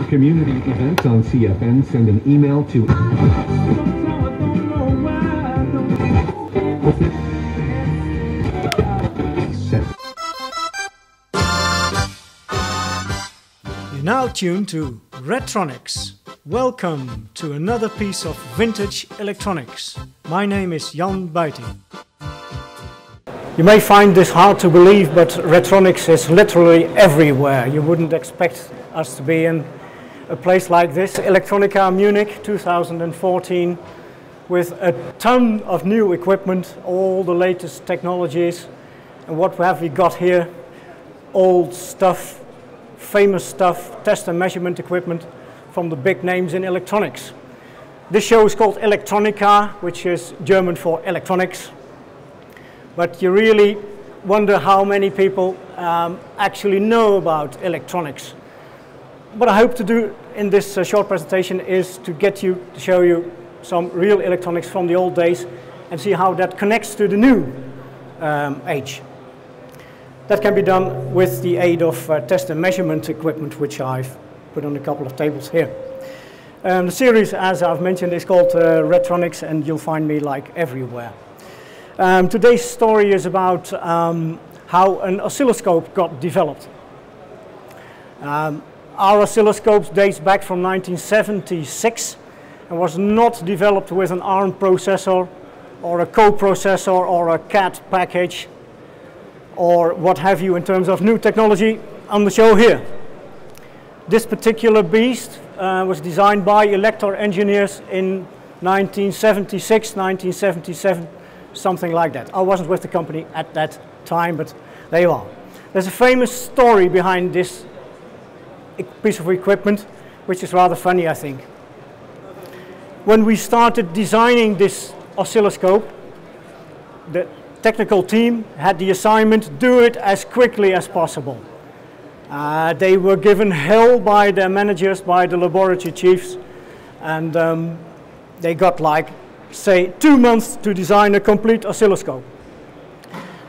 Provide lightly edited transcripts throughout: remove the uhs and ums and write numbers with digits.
Community events on CFN. Send an email to You're now tuned to Retronics. Welcome to another piece of vintage electronics. My name is Buiting. You may find this hard to believe, but Retronics is literally everywhere. You wouldn't expect us to be in a place like this. Electronica Munich 2014, with a ton of new equipment, all the latest technologies. And what have we got here? Old stuff, famous stuff, test and measurement equipment from the big names in electronics. This show is called Electronica, which is German for electronics. But you really wonder how many people actually know about electronics. What I hope to do in this short presentation is to show you some real electronics from the old days and see how that connects to the new age. That can be done with the aid of test and measurement equipment, which I've put on a couple of tables here. The series, as I've mentioned, is called Retronics, and you'll find me like everywhere. Today's story is about how an oscilloscope got developed. Our oscilloscope dates back from 1976 and was not developed with an ARM processor or a coprocessor or a CAD package or what have you in terms of new technology on the show here. This particular beast was designed by Elektor engineers in 1976, 1977, something like that. I wasn't with the company at that time, but there you are. There's a famous story behind this piece of equipment, which is rather funny, I think. When we started designing this oscilloscope, the technical team had the assignment, do it as quickly as possible. They were given hell by their managers, by the laboratory chiefs, and they got like, say, 2 months to design a complete oscilloscope.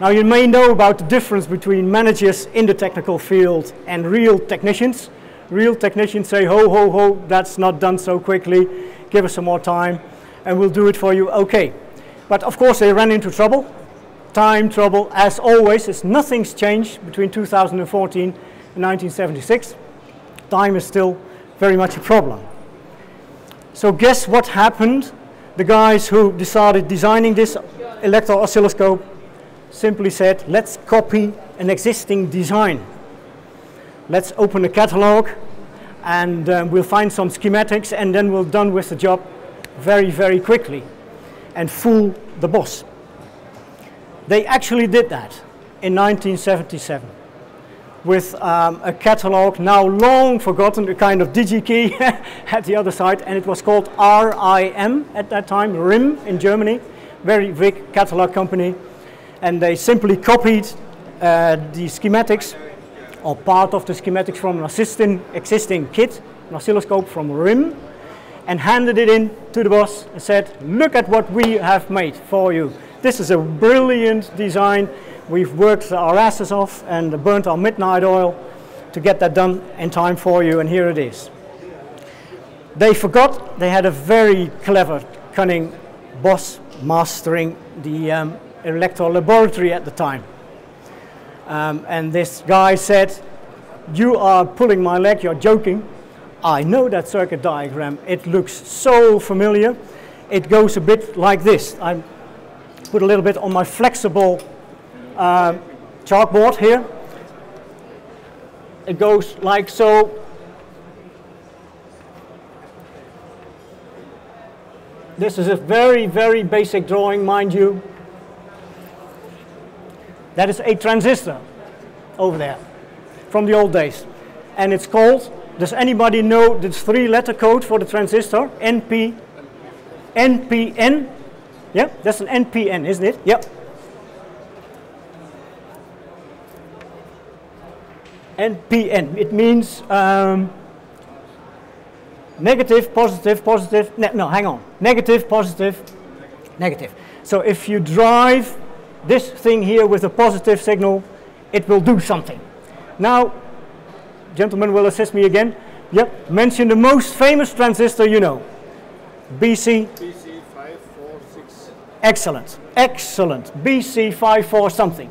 Now you may know about the difference between managers in the technical field and real technicians. Real technicians say, ho, ho, ho, that's not done so quickly, give us some more time, and we'll do it for you, okay. But of course they ran into trouble, time trouble, as always. Nothing's changed between 2014 and 1976. Time is still very much a problem. So guess what happened? The guys who decided designing this Elektor oscilloscope simply said, let's copy an existing design. Let's open a catalog and we'll find some schematics, and then we're done with the job very, very quickly and fool the boss. They actually did that in 1977 with a catalog now long forgotten, a kind of digi-key at the other side, and it was called RIM at that time, RIM in Germany, very big catalog company, and they simply copied the schematics or part of the schematics from an existing kit, an oscilloscope from RIM, and handed it in to the boss and said, look at what we have made for you. This is a brilliant design. We've worked our asses off and burnt our midnight oil to get that done in time for you, and here it is. They forgot they had a very clever, cunning boss mastering the Elektor laboratory at the time. And this guy said, you are pulling my leg, you're joking. I know that circuit diagram. It looks so familiar. It goes a bit like this. I put a little bit on my flexible chalkboard here. It goes like so. This is a very, very basic drawing, mind you. That is a transistor over there from the old days. And it's called, does anybody know the 3-letter code for the transistor? NPN? Yeah, that's an NPN, isn't it? Yep. NPN, it means negative, positive, positive, no, hang on. Negative, positive, negative. So if you drive this thing here with a positive signal, it will do something. Now, gentlemen will assist me again. Yep, mention the most famous transistor you know. BC? BC546. Excellent, excellent. BC54 something.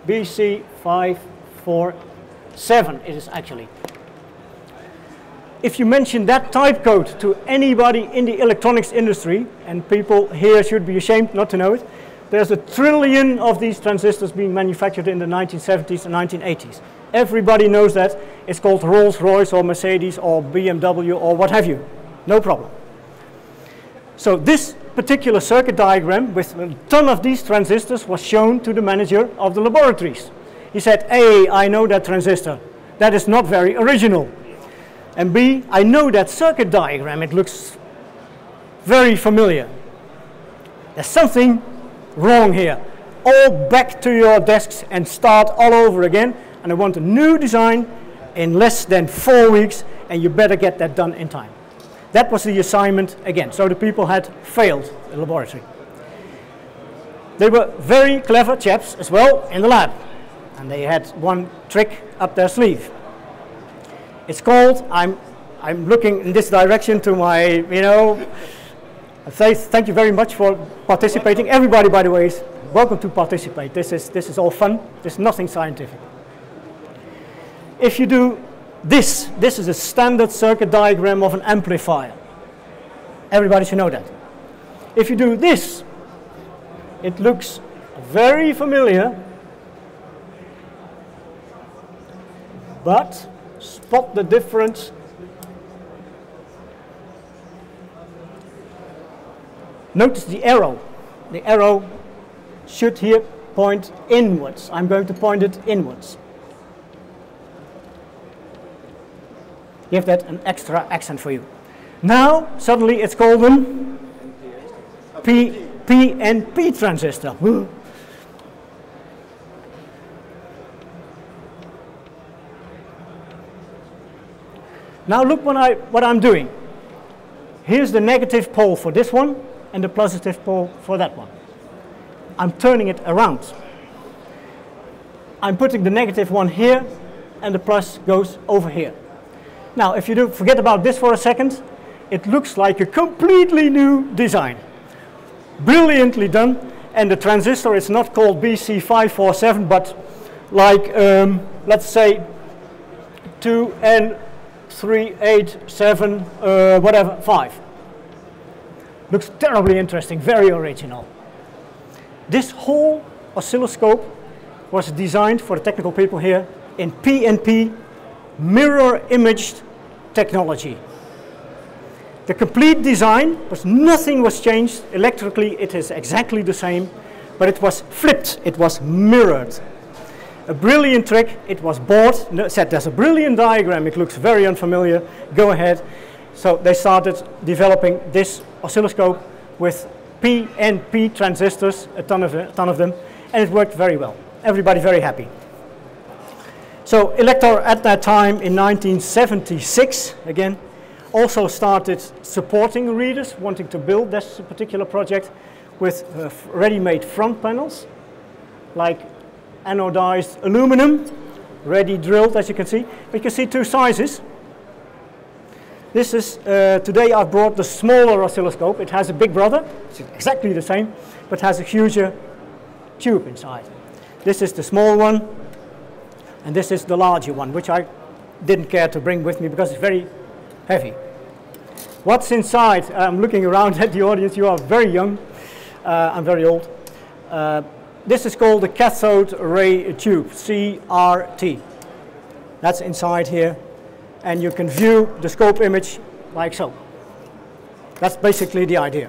BC547 it is actually. If you mention that type code to anybody in the electronics industry, and people here should be ashamed not to know it, there's 1 trillion of these transistors being manufactured in the 1970s and 1980s. Everybody knows that. It's called Rolls-Royce or Mercedes or BMW or what have you. No problem. So this particular circuit diagram with a ton of these transistors was shown to the manager of the laboratories. He said, A, I know that transistor. That is not very original. And B, I know that circuit diagram. It looks very familiar. There's something wrong here. All back to your desks and start all over again. And I want a new design in less than 4 weeks, and you better get that done in time. That was the assignment again. So the people had failed the laboratory. They were very clever chaps as well in the lab. And they had one trick up their sleeve. It's called, I'm looking in this direction to my, you know, I say thank you very much for participating. Everybody, by the way, is welcome to participate. This is all fun. There's nothing scientific. If you do this is a standard circuit diagram of an amplifier. Everybody should know that. If you do this, it looks very familiar, but spot the difference. Notice the arrow. The arrow should here point inwards. I'm going to point it inwards. Give that an extra accent for you. Now, suddenly it's called an PNP transistor. Now look what I'm doing. Here's the negative pole for this one and the positive pole for that one. I'm turning it around. I'm putting the negative one here and the plus goes over here. Now if you forget about this for a second, it looks like a completely new design. Brilliantly done, and the transistor is not called BC547 but like let's say 2N387 whatever 5. Looks terribly interesting, very original. This whole oscilloscope was designed for the technical people here in PNP, mirror imaged technology. The complete design nothing was changed. Electrically it is exactly the same, but it was flipped, it was mirrored. A brilliant trick. It was bought, said there's a brilliant diagram, it looks very unfamiliar, go ahead. So they started developing this oscilloscope with PNP transistors, a ton of them, and it worked very well. Everybody very happy. So Elektor at that time in 1976, again, also started supporting readers, wanting to build this particular project with ready-made front panels, like anodized aluminum, ready drilled, as you can see. But you can see two sizes. This is, today I've brought the smaller oscilloscope. It has a big brother, it's exactly the same, but has a huger tube inside. This is the small one, and this is the larger one, which I didn't care to bring with me because it's very heavy. What's inside? I'm looking around at the audience. You are very young. I'm very old. This is called the cathode ray tube, CRT. That's inside here. And you can view the scope image like so. That's basically the idea.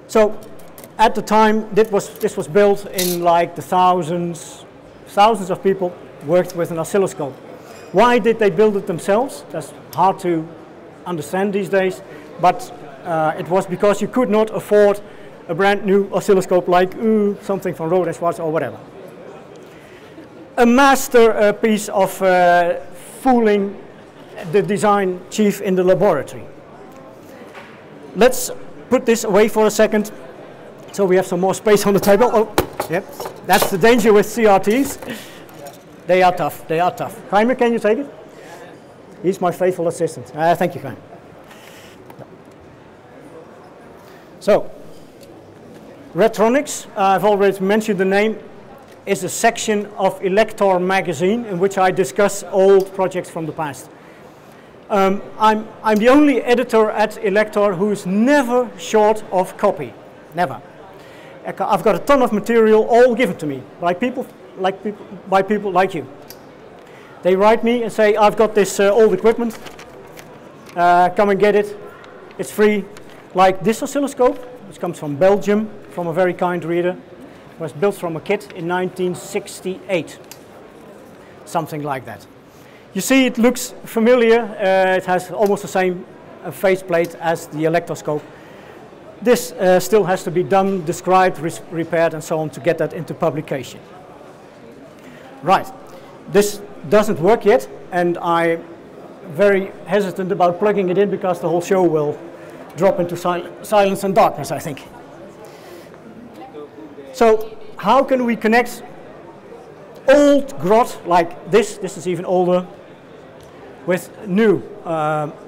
So at the time, this was built in like the thousands of people worked with an oscilloscope. Why did they build it themselves? That's hard to understand these days, but it was because you could not afford a brand new oscilloscope like something from Rohde & Schwarz or whatever. A masterpiece of fooling the design chief in the laboratory. Let's put this away for a second so we have some more space on the table. Oh, yep, that's the danger with CRTs. They are tough, they are tough. Jaime, can you take it? He's my faithful assistant. Thank you, Jaime. So, Retronics, I've already mentioned the name, is a section of Elektor magazine in which I discuss old projects from the past. I'm the only editor at Elektor who is never short of copy, never. I've got a ton of material all given to me by people like you. They write me and say, I've got this old equipment, come and get it, it's free. Like this oscilloscope, which comes from Belgium, from a very kind reader. It was built from a kit in 1968, something like that. You see, it looks familiar. It has almost the same faceplate as the ElektorScope. This still has to be done, described, repaired, and so on to get that into publication. Right, this doesn't work yet, and I'm very hesitant about plugging it in because the whole show will drop into silence and darkness, I think. So, how can we connect old grot like this is even older, with new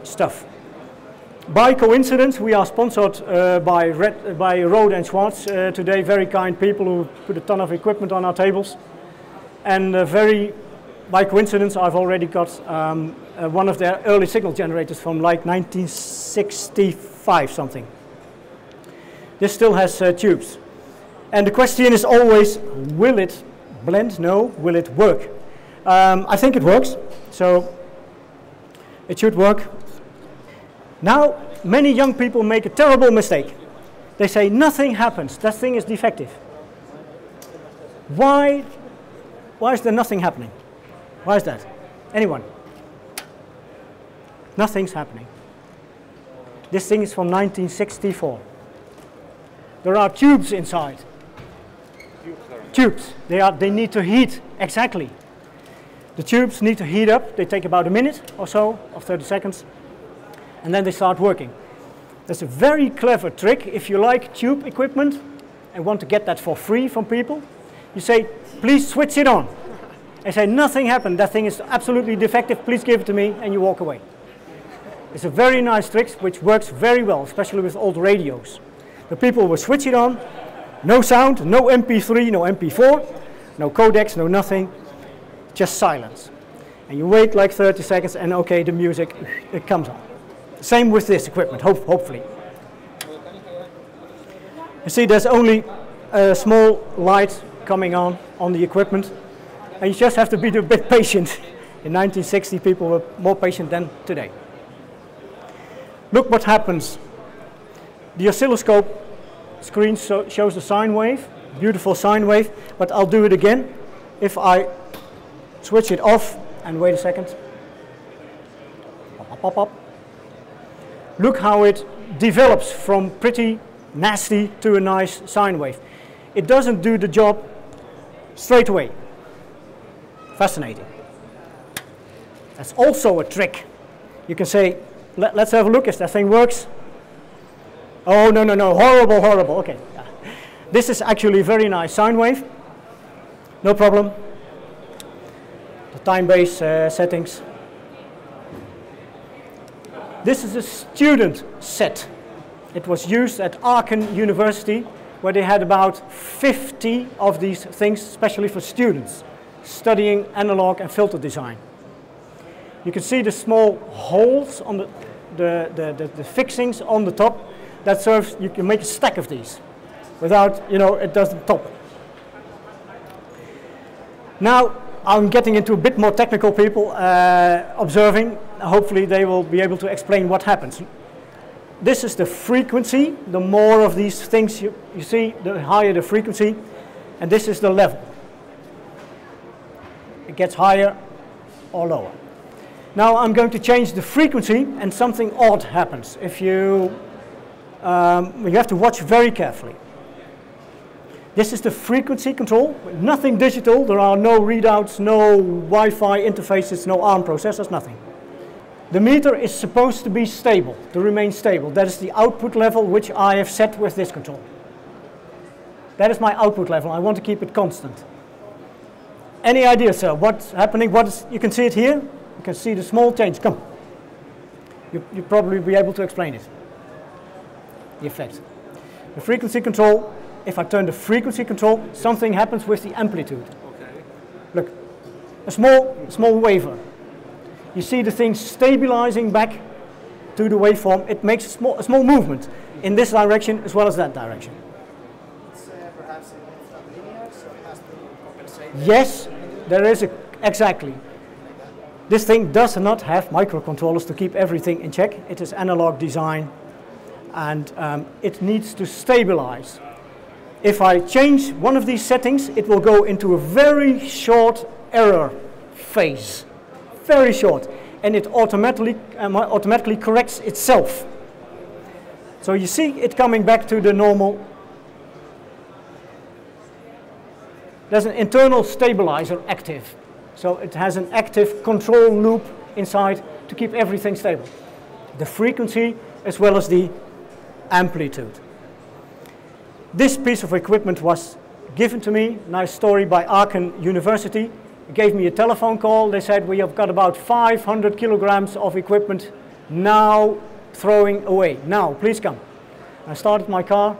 stuff? By coincidence, we are sponsored by Rode and Schwartz today, very kind people who put a ton of equipment on our tables. And by coincidence, I've already got one of their early signal generators from like 1965 something. This still has tubes. And the question is always, will it blend? No. Will it work? I think it works, so it should work. Now, many young people make a terrible mistake. They say, nothing happens, that thing is defective. Why is there nothing happening? Why is that? Anyone? Nothing's happening. This thing is from 1964. There are tubes inside. Tubes. They need to heat, exactly. The tubes need to heat up. They take about a minute or so, or 30 seconds, and then they start working. That's a very clever trick. If you like tube equipment and want to get that for free from people, you say, please switch it on. They say, nothing happened, that thing is absolutely defective, please give it to me, and you walk away. It's a very nice trick which works very well, especially with old radios. The people will switch it on, no sound, no MP3, no MP4, no codecs, no nothing, just silence. And you wait like 30 seconds and okay, the music, it comes on. Same with this equipment, hopefully. You see, there's only a small light coming on the equipment, and you just have to be a bit patient. In 1960, people were more patient than today. Look what happens. The oscilloscope screen shows a sine wave, beautiful sine wave, but I'll do it again. If I switch it off, and wait a second. Pop, pop, pop. Look how it develops from pretty nasty to a nice sine wave. It doesn't do the job straight away. Fascinating. That's also a trick. You can say, let's have a look if that thing works. Oh, no, horrible, horrible. Okay. This is actually a very nice sine wave. No problem. The time-based settings. This is a student set. It was used at Aachen University, where they had about 50 of these things, especially for students studying analog and filter design. You can see the small holes on the fixings on the top. That serves, you can make a stack of these without, it doesn't top. Now, I'm getting into a bit more technical people observing. Hopefully they will be able to explain what happens. This is the frequency. The more of these things you see, the higher the frequency. And this is the level. It gets higher or lower. Now I'm going to change the frequency and something odd happens. If you have to watch very carefully. This is the frequency control, nothing digital. There are no readouts, no Wi-Fi interfaces, no ARM processors, nothing. The meter is supposed to be stable, to remain stable. That is the output level which I have set with this control. That is my output level. I want to keep it constant. Any idea, sir, what's happening? You can see it here. You can see the small change. Come. You probably be able to explain it. The effect. The frequency control, if I turn the frequency control, something happens with the amplitude. Okay. Look, a small waver. You see the thing stabilizing back to the waveform. It makes a small movement in this direction as well as that direction. It's perhaps not linear, so it has to compensate. Yes, there is exactly. This thing does not have microcontrollers to keep everything in check. It is analog design, and it needs to stabilize. If I change one of these settings, it will go into a very short error phase, very short, and it automatically corrects itself. So you see it coming back to the normal. There's an internal stabilizer active. So it has an active control loop inside to keep everything stable. The frequency as well as the amplitude. This piece of equipment was given to me, nice story, by Aachen University. They gave me a telephone call. They said, we have got about 500 kilograms of equipment now throwing away. Now, please come. I started my car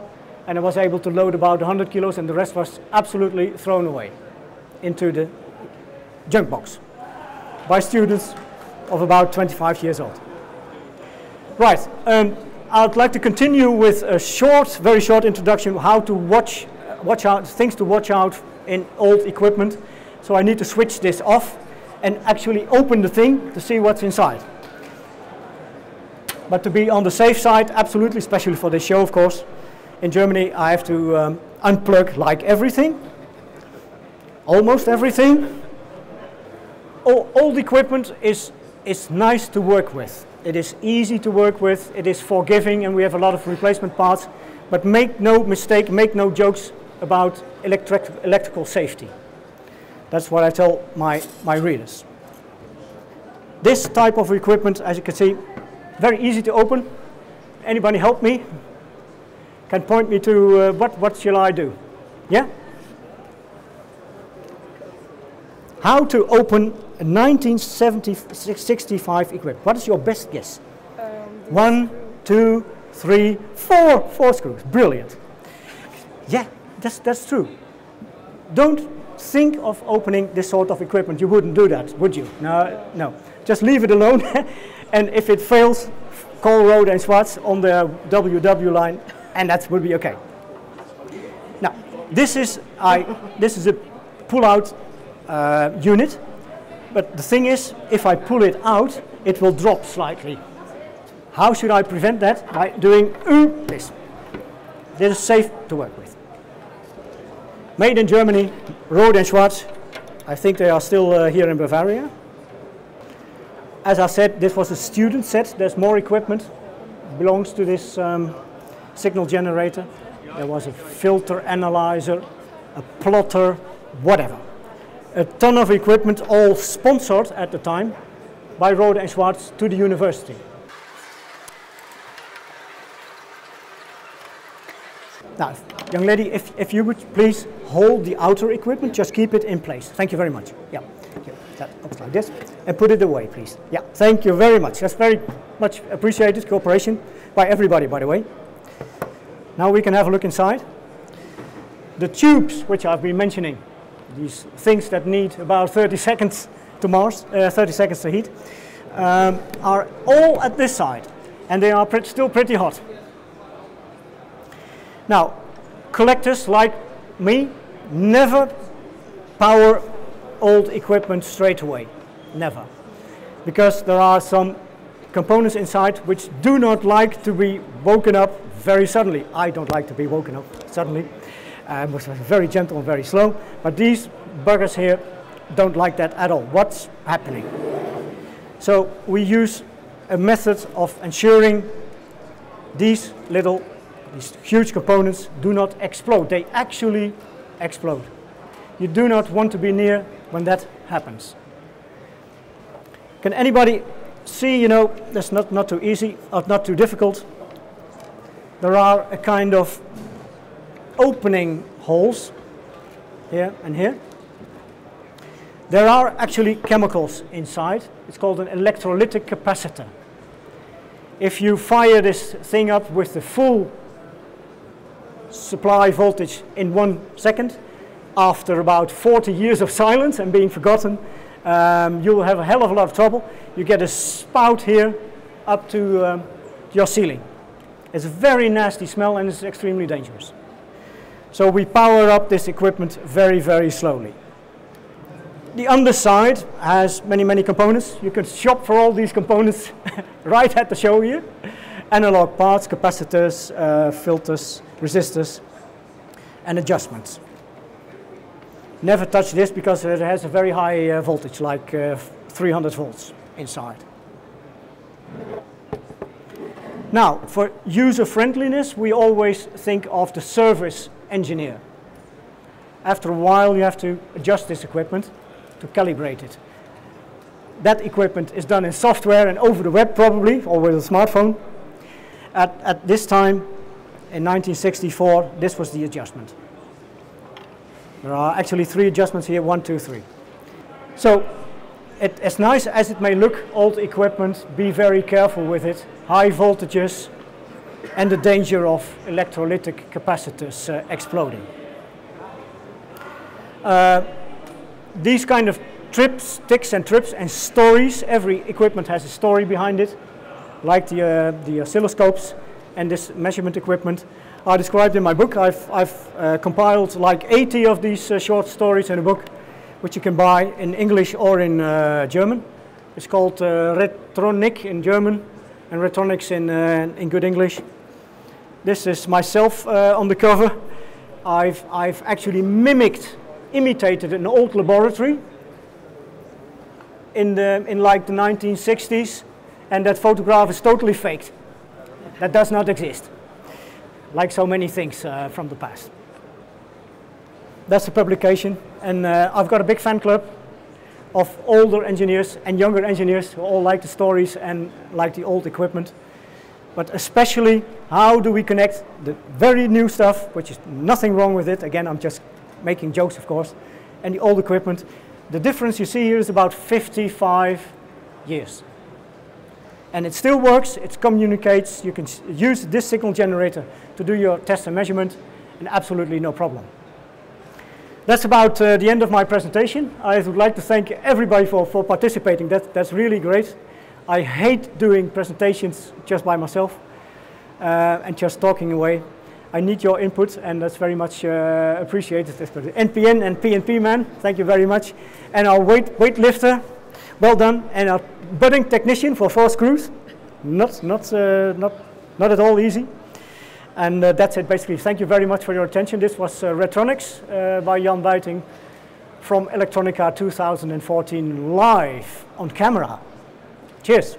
and I was able to load about 100 kilos and the rest was absolutely thrown away into the junk box by students of about 25 years old. Right, I'd like to continue with a very short introduction how to watch out, things to watch out in old equipment. So I need to switch this off and actually open the thing to see what's inside. But to be on the safe side, absolutely, especially for this show, of course, in Germany I have to unplug like everything, almost everything. Old equipment is nice to work with. It is easy to work with, it is forgiving, and we have a lot of replacement parts, but make no mistake, make no jokes about electrical safety. That's what I tell my readers. This type of equipment, as you can see, very easy to open. Anybody help me? Can point me to what shall I do? Yeah? How to open a 1965 equipment. What is your best guess? 1, 2, 3, 4. 4 screws. Brilliant. Yeah, that's true. Don't think of opening this sort of equipment. You wouldn't do that, would you? No. Just leave it alone. And if it fails, call Rohde and Schwarz on the WW line, and that would be okay. Now, this is a pull-out unit. But the thing is, if I pull it out, it will drop slightly. How should I prevent that? By doing this. This is safe to work with. Made in Germany, Rohde and Schwarz. I think they are still here in Bavaria. As I said, this was a student set. There's more equipment. Belongs to this signal generator. There was a filter analyzer, a plotter, whatever. A ton of equipment, all sponsored at the time by Rohde and Schwarz to the university. Now, young lady, if you would please hold the outer equipment, just keep it in place. Thank you very much. Yeah, that looks like this. And put it away, please. Yeah, thank you very much. That's very much appreciated cooperation by everybody, by the way. Now we can have a look inside. The tubes, which I've been mentioning, these things that need about 30 seconds to 30 seconds to heat, are all at this side, and they are still pretty hot. Now, collectors like me never power old equipment straight away, never, because there are some components inside which do not like to be woken up very suddenly. I don't like to be woken up suddenly. It was very gentle and very slow, but these buggers here don't like that at all. What's happening? So we use a method of ensuring these huge components do not explode. They actually explode. You do not want to be near when that happens. Can anybody see, that's not too easy, or not too difficult. There are a kind of opening holes here and here. There are actually chemicals inside. It's called an electrolytic capacitor. If you fire this thing up with the full supply voltage in 1 second, after about 40 years of silence and being forgotten, you'll have a hell of a lot of trouble. You get a spout here up to your ceiling. It's a very nasty smell and it's extremely dangerous. So we power up this equipment very, very slowly. The underside has many, many components. You can shop for all these components right at the show here. Analog parts, capacitors, filters, resistors, and adjustments. Never touch this because it has a very high voltage, like 300 volts inside. Now, for user friendliness, we always think of the service engineer. After a while, you have to adjust this equipment to calibrate it. That equipment is done in software and over the web probably, or with a smartphone. At this time, in 1964, this was the adjustment. There are actually 3 adjustments here, 1, 2, 3. So, as nice as it may look, old equipment, be very careful with it. High voltages and the danger of electrolytic capacitors exploding. These kind of tricks and trips and stories, every equipment has a story behind it, like the oscilloscopes and this measurement equipment are described in my book. I've compiled like 80 of these short stories in a book, which you can buy in English or in German. It's called Retronics in German and Retronics in good English. This is myself on the cover. I've actually imitated an old laboratory in like the 1960s, and that photograph is totally faked. That does not exist, like so many things from the past. That's the publication, and I've got a big fan club of older engineers and younger engineers who all like the stories and like the old equipment. But especially, how do we connect the very new stuff, which is nothing wrong with it, again, I'm just making jokes, of course, and the old equipment. The difference you see here is about 55 years. And it still works, it communicates, you can use this signal generator to do your test and measurement, and absolutely no problem. That's about the end of my presentation. I would like to thank everybody for participating. That's really great. I hate doing presentations just by myself and just talking away. I need your input, and that's very much appreciated. NPN and PNP man, thank you very much. And our weightlifter, well done. And our budding technician for 4 screws, not at all easy. And that's it basically. Thank you very much for your attention. This was Retronics by Jan Buiting from Electronica 2014 live on camera. Cheers.